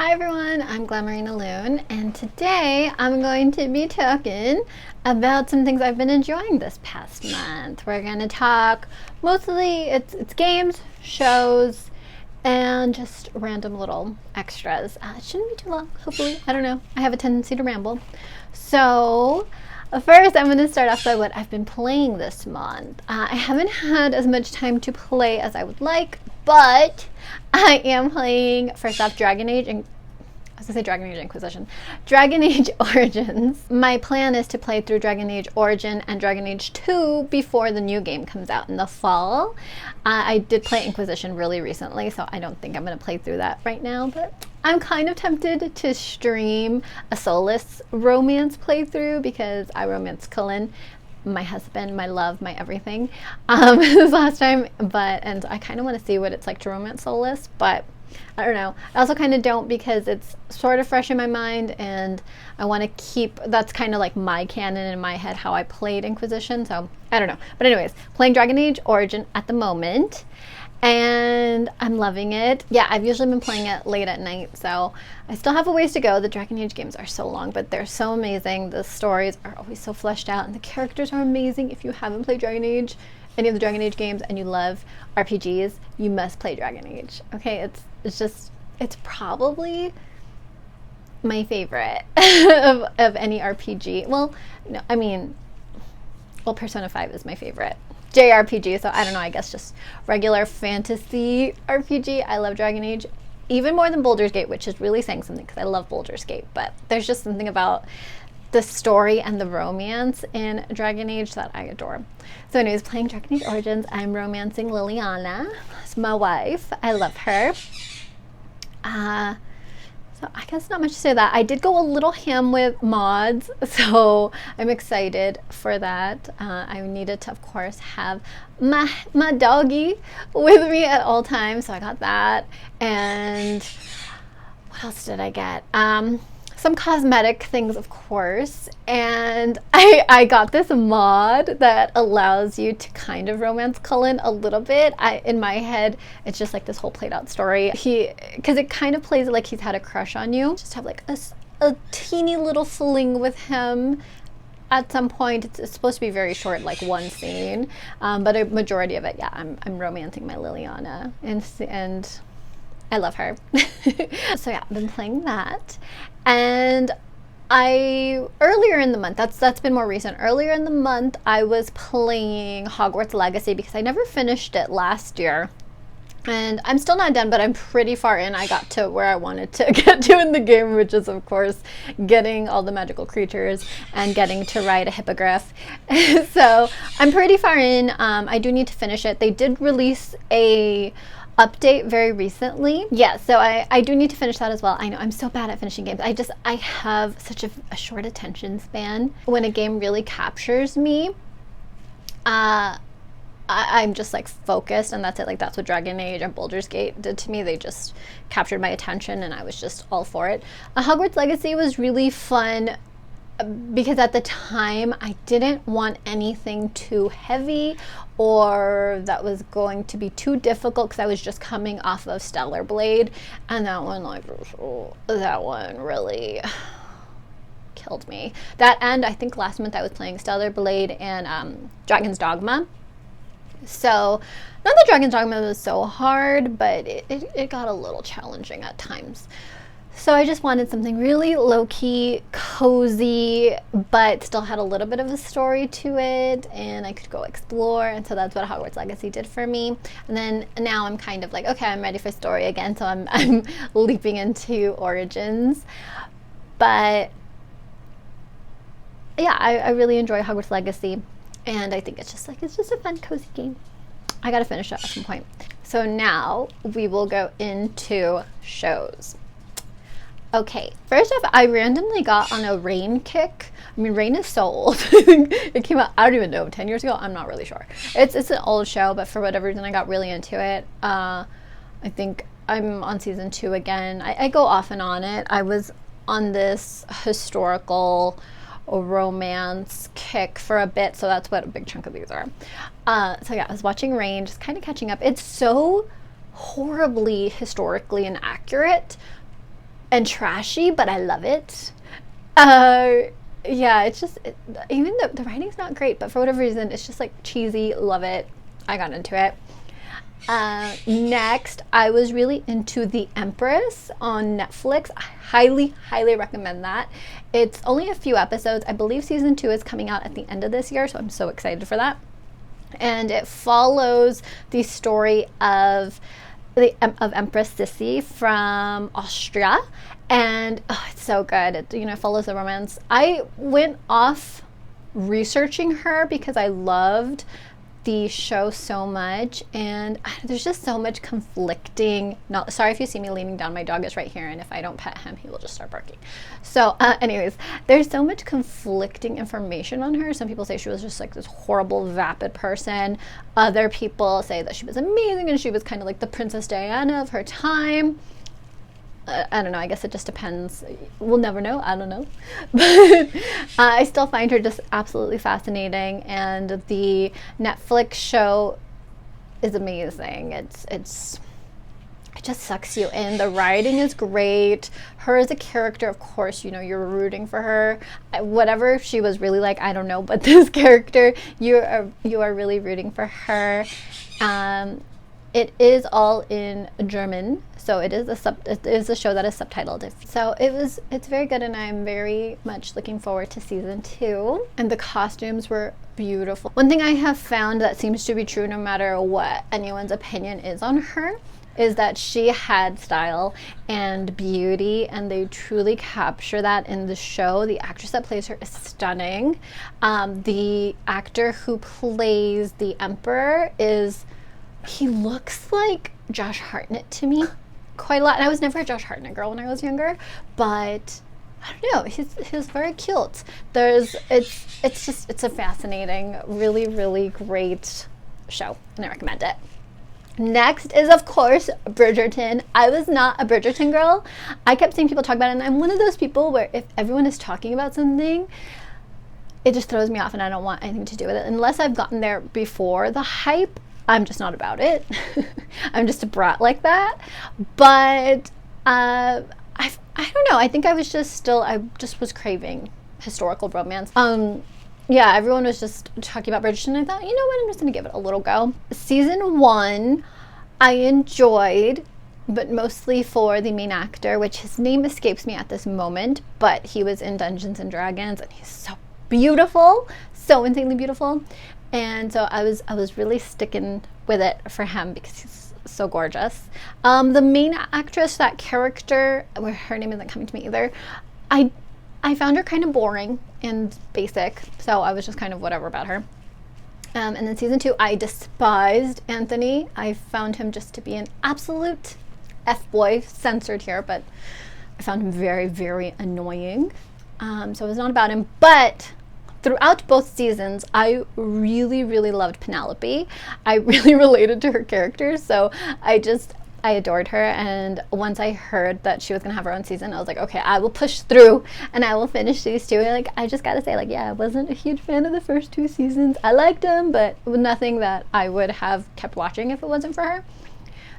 Hi everyone, I'm Glamourina Loon, and today I'm going to be talking about some things I've been enjoying this past month. We're going to talk mostly it's games, shows, and just random little extras. It shouldn't be too long, hopefully. I don't know. I have a tendency to ramble. So, first, I'm going to start off by what I've been playing this month. I haven't had as much time to play as I would like, but I am playing, first off, Dragon Age and I was gonna say Dragon Age Inquisition. Dragon Age Origins. My plan is to play through Dragon Age Origin and Dragon Age 2 before the new game comes out in the fall. I did play Inquisition really recently, so I don't think I'm gonna play through that right now, but I'm kind of tempted to stream a Solus romance playthrough because I romanced Cullen, my husband, my love, my everything, this last time, and I kind of want to see what it's like to romance Solus, but I don't know. I also kind of don't because it's sort of fresh in my mind and I want to keep, that's kind of like my canon in my head how I played Inquisition, so I don't know. But anyways, playing Dragon Age Origin at the moment and I'm loving it. Yeah, I've usually been playing it late at night, so I still have a ways to go. The Dragon Age games are so long, but they're so amazing. The stories are always so fleshed out and the characters are amazing. If you haven't played Dragon Age, any of the Dragon Age games, and you love RPGs, you must play Dragon Age. Okay, it's probably my favorite of any RPG. Well, no, I mean, Persona 5 is my favorite JRPG, so I don't know, I guess just regular fantasy RPG. I love Dragon Age even more than Baldur's Gate, which is really saying something because I love Baldur's Gate, but there's just something about the story and the romance in Dragon Age that I adore. So anyways, playing Dragon Age Origins, I'm romancing Liliana. It's my wife. I love her. So I guess not much to say that. I did go a little ham with mods, so I'm excited for that. I needed to, of course, have my doggy with me at all times, so I got that. And what else did I get? Some cosmetic things, of course, and I got this mod that allows you to kind of romance Cullen a little bit. In my head, it's just like this whole played out story. Because it kind of plays it like he's had a crush on you. Just have like a teeny little fling with him at some point. It's supposed to be very short, like one scene, but a majority of it, yeah, I'm romancing my Liliana, and I love her. So yeah, I've been playing that. And earlier in the month, that's been more recent. Earlier in the month, I was playing Hogwarts Legacy because I never finished it last year. And I'm still not done, but I'm pretty far in. I got to where I wanted to get to in the game, which is, of course, getting all the magical creatures and getting to ride a hippogriff. So I'm pretty far in. I do need to finish it. They did release a update very recently. Yeah, so I do need to finish that as well. I know I'm so bad at finishing games. I have such a short attention span. When a game really captures me, I'm just like focused, and that's it. Like that's what Dragon Age and Baldur's Gate did to me. They just captured my attention and I was just all for it. Hogwarts Legacy was really fun because at the time I didn't want anything too heavy or that was going to be too difficult because I was just coming off of Stellar Blade, and that one really killed me. That, and I think last month I was playing Stellar Blade and Dragon's Dogma. So not that Dragon's Dogma was so hard, but it got a little challenging at times. So I just wanted something really low-key, cozy, but still had a little bit of a story to it, and I could go explore, and so that's what Hogwarts Legacy did for me. And then now I'm kind of like, okay, I'm ready for story again, so I'm leaping into Origins. But yeah, I really enjoy Hogwarts Legacy, and I think it's just a fun, cozy game. I gotta finish it at some point. So now we will go into shows. Okay, first off, I randomly got on a Rain kick. I mean, Rain is so old. It came out, I don't even know, 10 years ago? I'm not really sure. It's an old show, but for whatever reason, I got really into it. I think I'm on season 2 again. I go off and on it. I was on this historical romance kick for a bit, so that's what a big chunk of these are. So yeah, I was watching Rain, just kind of catching up. It's so horribly historically inaccurate, and trashy, but I love it. Yeah, it's just, even the writing's not great, but for whatever reason, it's just like cheesy. Love it. I got into it. Next, I was really into The Empress on Netflix. I highly recommend that. It's only a few episodes. I believe season 2 is coming out at the end of this year, so I'm so excited for that. And it follows the story of Empress Sissi from Austria, and it's so good. It follows the romance. I went off researching her because I loved the show so much, and there's just so much conflicting. Sorry if you see me leaning down, my dog is right here, and if I don't pet him, he will just start barking. So anyways, there's so much conflicting information on her. Some people say she was just like this horrible, vapid person. Other people say that she was amazing and she was kind of like the Princess Diana of her time. I don't know. I guess it just depends. We'll never know. I don't know. But I still find her just absolutely fascinating. And the Netflix show is amazing. It just sucks you in. The writing is great. Her as a character, of course, you're rooting for her. Whatever she was really like, I don't know. But this character, you are really rooting for her. It is all in German, so it is a show that is subtitled. So it's very good, and I'm very much looking forward to season 2. And the costumes were beautiful. One thing I have found that seems to be true no matter what anyone's opinion is on her is that she had style and beauty, and they truly capture that in the show. The actress that plays her is stunning. The actor who plays the Emperor he looks like Josh Hartnett to me quite a lot. And I was never a Josh Hartnett girl when I was younger, but I don't know, he's very cute. It's a fascinating, really great show, and I recommend it. Next is, of course, Bridgerton. I was not a Bridgerton girl. I kept seeing people talk about it, and I'm one of those people where if everyone is talking about something, it just throws me off and I don't want anything to do with it. Unless I've gotten there before the hype, I'm just not about it. I'm just a brat like that. But I don't know. I think I just was craving historical romance. Yeah, everyone was just talking about Bridgerton. I thought, you know what, I'm just going to give it a little go. Season 1, I enjoyed, but mostly for the main actor, which his name escapes me at this moment, but he was in Dungeons and Dragons, and he's so beautiful, so insanely beautiful. And so I was really sticking with it for him because he's so gorgeous. The main actress, that character, her name isn't coming to me either, I found her kind of boring and basic, so I was just kind of whatever about her. And then season 2, I despised Anthony. I found him just to be an absolute F-boy, censored here, but I found him very annoying. So it was not about him, but throughout both seasons, I really loved Penelope. I really related to her character, so I adored her. And once I heard that she was gonna have her own season, I was like, okay, I will push through and I will finish these 2. And I just gotta say, yeah, I wasn't a huge fan of the first 2 seasons. I liked them, but nothing that I would have kept watching if it wasn't for her.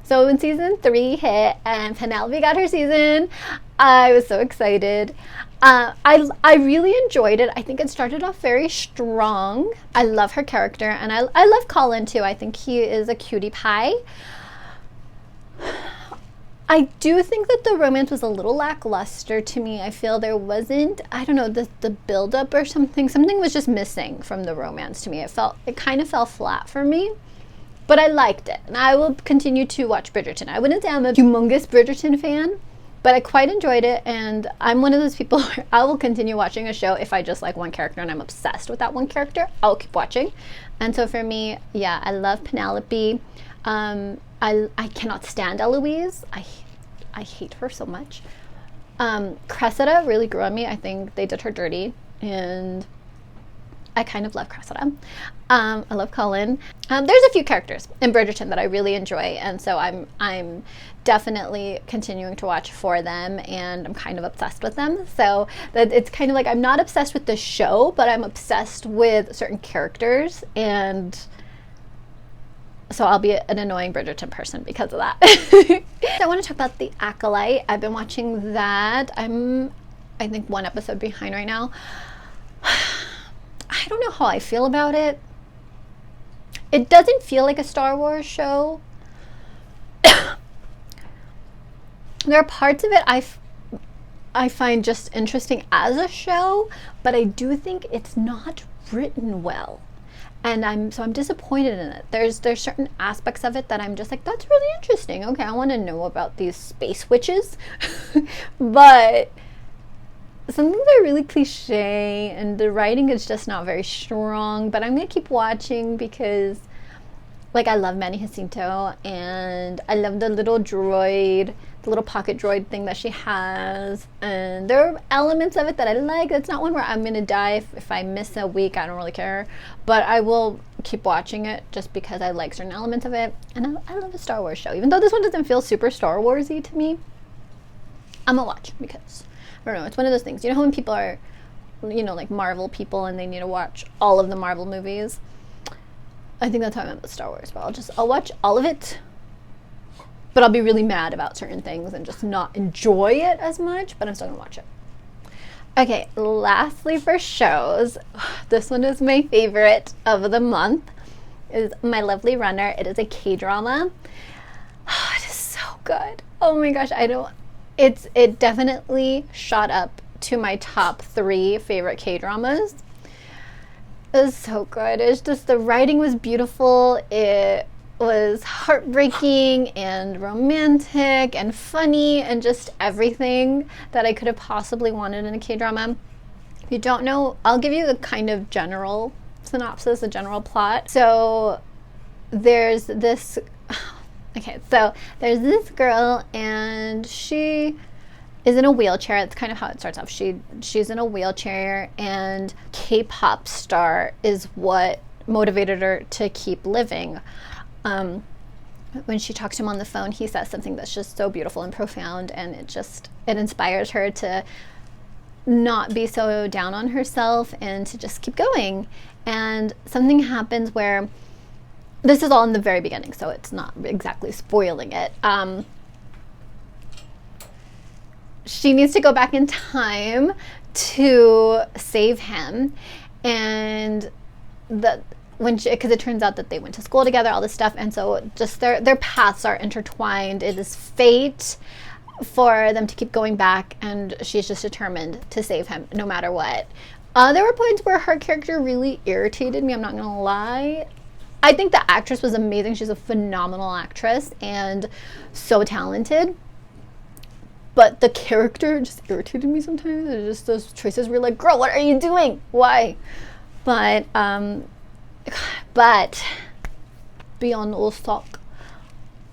So when season 3 hit and Penelope got her season, I was so excited. I really enjoyed it. I think it started off very strong. I love her character, and I love Colin too. I think he is a cutie pie. I do think that the romance was a little lackluster to me. I feel there wasn't, I don't know, the build-up or something. Something was just missing from the romance to me. It kind of fell flat for me. But I liked it, and I will continue to watch Bridgerton. I wouldn't say I'm a humongous Bridgerton fan, but I quite enjoyed it, and I'm one of those people where I will continue watching a show if I just like one character and I'm obsessed with that one character. I'll keep watching. And so for me, yeah, I love Penelope. I cannot stand Eloise. I hate her so much. Cressida really grew on me. I think they did her dirty, and I kind of love Cressida. I love Colin. There's a few characters in Bridgerton that I really enjoy, and so I'm definitely continuing to watch for them, and I'm kind of obsessed with them. So that it's kind of like I'm not obsessed with the show, but I'm obsessed with certain characters, and So I'll be an annoying Bridgerton person because of that. I want to talk about The Acolyte. I've been watching that. I think one episode behind right now. I don't know how I feel about it. It doesn't feel like a Star Wars show. There are parts of it I find just interesting as a show, but I do think it's not written well. And I'm disappointed in it. There's certain aspects of it that I'm just like, that's really interesting. Okay, I want to know about these space witches. But some things are really cliche and the writing is just not very strong. But I'm going to keep watching because, like, I love Manny Jacinto and I love the little droid, the little pocket droid thing that she has. And there are elements of it that I like. It's not one where I'm going to die if I miss a week. I don't really care. But I will keep watching it just because I like certain elements of it. And I love a Star Wars show. Even though this one doesn't feel super Star Wars-y to me, I'm going to watch because, I don't know, it's one of those things. You know how when people are, you know, like Marvel people and they need to watch all of the Marvel movies? I think that's how I am with Star Wars. But I'll watch all of it, but I'll be really mad about certain things and just not enjoy it as much, but I'm still gonna watch it. Okay, lastly for shows, this one is my favorite of the month, is My Lovely Runner. It is a K-drama. It is so good. Oh my gosh, it definitely shot up to my top 3 favorite K-dramas. It was so good. It's just, the writing was beautiful. It was heartbreaking and romantic and funny and just everything that I could have possibly wanted in a K-drama. If you don't know, I'll give you the kind of general synopsis, the general plot. So there's this girl and she is in a wheelchair. That's kind of how it starts off. She's in a wheelchair, and K-pop star is what motivated her to keep living. When she talks to him on the phone, he says something that's just so beautiful and profound, and it inspires her to not be so down on herself and to just keep going. And something happens where, this is all in the very beginning, so it's not exactly spoiling it. She needs to go back in time to save him, and because it turns out that they went to school together, all this stuff, and so just their paths are intertwined. It is fate for them to keep going back, and she's just determined to save him no matter what. There were points where her character really irritated me, I'm not gonna lie. I think the actress was amazing. She's a phenomenal actress and so talented. But the character just irritated me sometimes. It's just those choices were like, girl, what are you doing? Why? But Bjorn Ulstok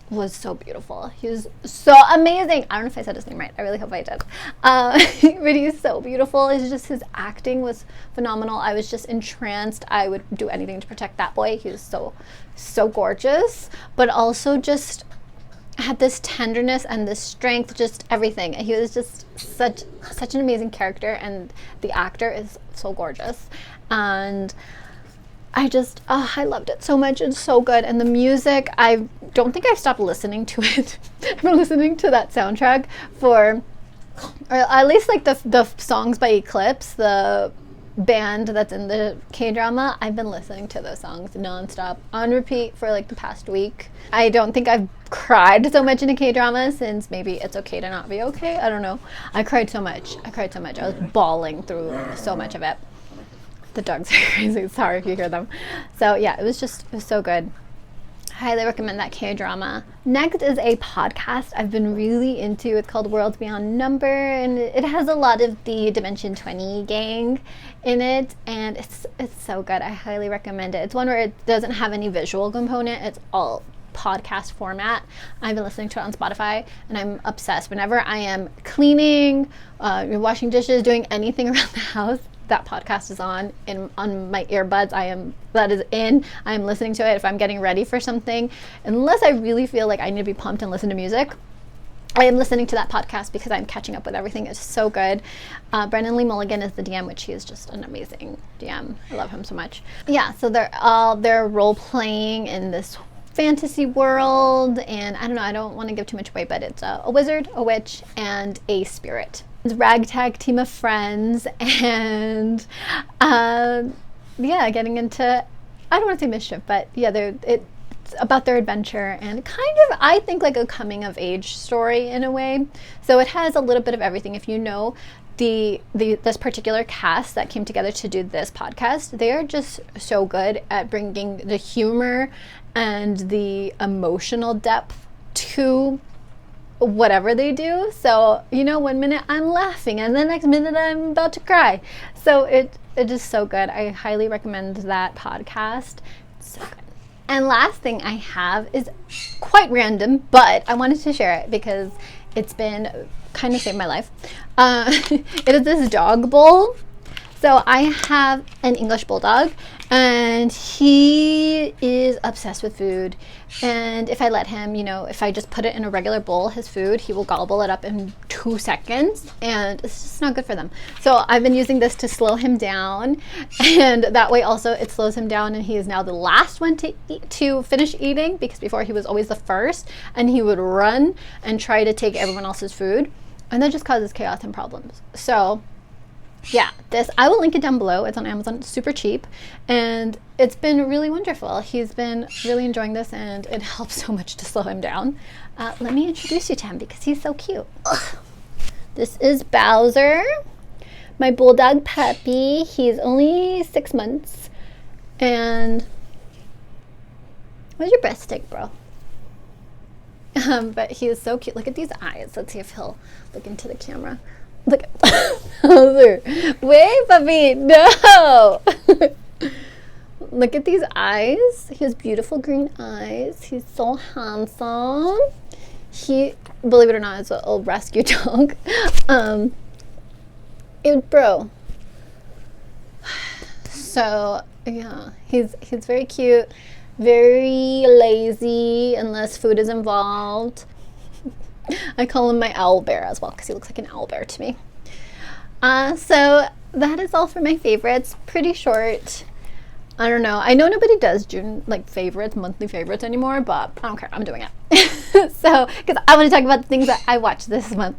was so beautiful. He was so amazing. I don't know if I said his name right. I really hope I did. But he's so beautiful. It's just, his acting was phenomenal. I was just entranced. I would do anything to protect that boy. He was so gorgeous, but also just had this tenderness and this strength, just everything. He was just such an amazing character, and the actor is so gorgeous. And I loved it so much. It's so good. And the music, I don't think I've stopped listening to it. I've been listening to that soundtrack or at least like the songs by Eclipse, the band that's in the K-drama. I've been listening to those songs nonstop on repeat for like the past week. I don't think I've cried so much in a K-drama since maybe It's Okay to Not Be Okay. I don't know. I cried so much. I was bawling through so much of it. The dogs are crazy. Sorry if you hear them. So yeah, it was so good. Highly recommend that K-drama. Next is a podcast I've been really into. It's called Worlds Beyond Number, and it has a lot of the Dimension 20 gang in it, and it's so good. I highly recommend it. It's one where it doesn't have any visual component. It's all podcast format. I've been listening to it on Spotify, and I'm obsessed. Whenever I am cleaning, washing dishes, doing anything around the house, that podcast is on my earbuds. I am listening to it. If I'm getting ready for something, unless I really feel like I need to be pumped and listen to music, I am listening to that podcast because I'm catching up with everything. It's so good. Brennan Lee Mulligan is the DM, which he is just an amazing DM. I love him so much. Yeah, so they're role playing in this fantasy world, and I don't know, I don't want to give too much away, but it's a wizard, a witch, and a spirit. It's a ragtag team of friends, and yeah, getting into, I don't want to say mischief, but yeah, it's about their adventure, and kind of, I think, like a coming of age story in a way. So it has a little bit of everything. If you know this particular cast that came together to do this podcast, they are just so good at bringing the humor and the emotional depth to whatever they do. So, you know, one minute I'm laughing and the next minute I'm about to cry. So it is so good. I highly recommend that podcast. It's so good. And last thing I have is quite random, but I wanted to share it because it's been kind of saved my life. It is this dog bowl. So I have an English bulldog, and he is obsessed with food. And if I let him, you know, if I just put it in a regular bowl, his food, he will gobble it up in 2 seconds, and it's just not good for them. So I've been using this to slow him down, and that way also it slows him down, and he is now the last one to finish eating, because before he was always the first, and he would run and try to take everyone else's food, and that just causes chaos and problems. So yeah, this, I will link it down below. It's on Amazon. It's super cheap, and it's been really wonderful. He's been really enjoying this, and it helps so much to slow him down. Let me introduce you to him because he's so cute. Ugh. This is Bowser, my bulldog puppy. He's only 6 months. And where's your breast stick, bro? But he is so cute. Look at these eyes. Let's see if he'll look into the camera. Look at Bowser. Wait, puppy. No. Look at these eyes. He has beautiful green eyes. He's so handsome. He, believe it or not, is a little rescue dog. Bro. So yeah, he's very cute, very lazy unless food is involved. I call him my owl bear as well because he looks like an owl bear to me. So that is all for my favorites. Pretty short. I don't know. I know nobody does June favorites, monthly favorites anymore, but I don't care. I'm doing it. So, because I want to talk about the things that I watched this month.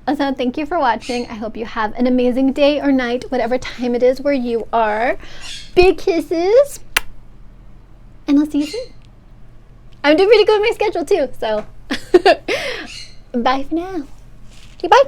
So thank you for watching. I hope you have an amazing day or night, whatever time it is where you are. Big kisses. And I'll see you soon. I'm doing pretty good with my schedule too, so bye for now. Okay, bye.